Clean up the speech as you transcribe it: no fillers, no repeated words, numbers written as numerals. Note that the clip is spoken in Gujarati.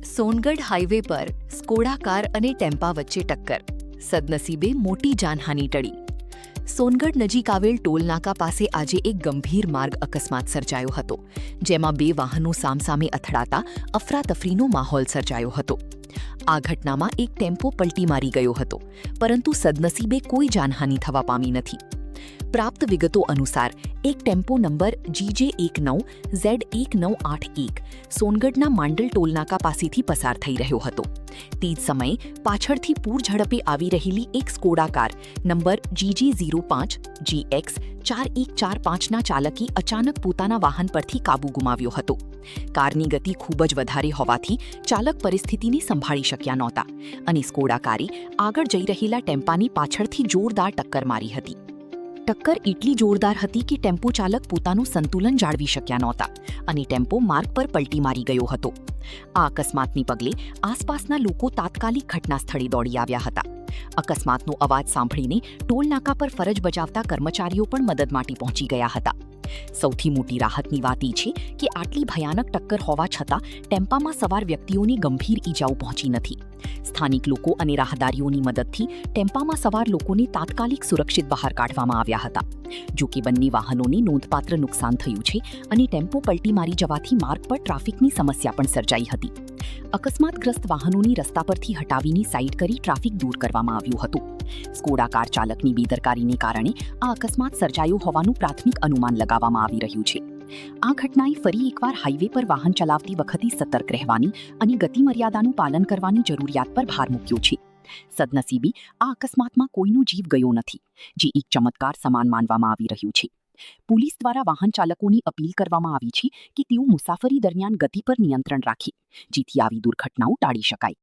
સોનગઢ હાઈવે પર સ્કોડા કાર અને ટેમ્પા વચ્ચે ટક્કર. સદનસીબે મોટી જાનહાનિ ટળી. સોનગઢ નજીક આવેલ ટોલનાકા પાસે આજે એક ગંભીર માર્ગ અકસ્માત સર્જાયો હતો, જેમાં બે વાહનો સામસામે અથડાતા અફરાતફરીનો માહોલ સર્જાયો હતો. આ ઘટનામાં એક ટેમ્પો પલટી મારી ગયો હતો, પરંતુ સદનસીબે કોઈ જાનહાનિ થવા પામી નથી. પ્રાપ્ત વિગતો અનુસાર એક ટેમ્પો નંબર GJ19Z1981 સોનગઢના માંડલ ટોલનાકા પાસેથી પસાર થઈ રહ્યો હતો. તે જ સમયે પાછળથી પૂર ઝડપે આવી રહેલી એક સ્કોડા કાર નંબર GJ05GX4145ના ચાલકે અચાનક પોતાના વાહન પરથી કાબૂ ગુમાવ્યો હતો. કારની ગતિ ખૂબ જ વધારે હોવાથી ચાલક પરિસ્થિતિને સંભાળી શક્યા નહોતા અને સ્કોડા કારે આગળ જઈ રહેલા ટેમ્પાની પાછળથી જોરદાર ટક્કર મારી હતી. ટક્કર એટલી જોરદાર હતી કે ટેમ્પો ચાલક પોતાનું સંતુલન જાળવી શક્યા નહોતા અને ટેમ્પો માર્ગ પર પલટી મારી ગયો હતો. આ અકસ્માતને પગલે આસપાસના લોકો તાત્કાલિક ઘટના સ્થળે દોડી આવ્યા હતા. અકસ્માતનો અવાજ સાંભળીને ટોલનાકા પર ફરજ બજાવતા કર્મચારીઓ પણ મદદ માટે પહોંચી ગયા હતા. સૌથી મોટી રાહતની વાત એ છે કે આટલી ભયાનક ટક્કર હોવા છતાં ટેમ્પામાં સવાર વ્યક્તિઓને ગંભીર ઈજાઓ પહોંચી નથી. સ્થાનિક લોકો અને રાહદારીઓની મદદથી ટેમ્પામાં સવાર લોકોને તાત્કાલિક સુરક્ષિત બહાર કાઢવામાં આવ્યા હતા. જો કે બંને વાહનોને નોંધપાત્ર નુકસાન થયું છે અને ટેમ્પો પલટી મારી જવાથી માર્ગ પર ટ્રાફિકની સમસ્યા પણ સર્જાઈ હતી. અકસ્માતગ્રસ્ત વાહનોની રસ્તા પરથી હટાવીને સાઈડ કરી ટ્રાફિક દૂર કરવામાં આવ્યું હતું. સ્કોડા કાર ચાલકની બેદરકારીને કારણે આ અકસ્માત સર્જાયો હોવાનું પ્રાથમિક અનુમાન લગાવવામાં આવી રહ્યું છે. આ ઘટનાએ ફરી એકવાર હાઈવે પર વાહન ચલાવતી વખતે સતર્ક રહેવાની અને ગતિમર્યાદાનું પાલન કરવાની જરૂરિયાત પર ભાર મૂક્યો છે. સદનસીબે આ અકસ્માતમાં કોઈનો જીવ ગયો નથી, જે એક ચમત્કાર સમાન માનવામાં આવી રહ્યું છે. પોલીસ દ્વારા વાહન ચાલકોની અપીલ કરવામાં આવી છે કે તેઓ મુસાફરી દરમિયાન ગતિ પર નિયંત્રણ રાખે, જેથી આવી દુર્ઘટનાઓ ટાળી શકાય.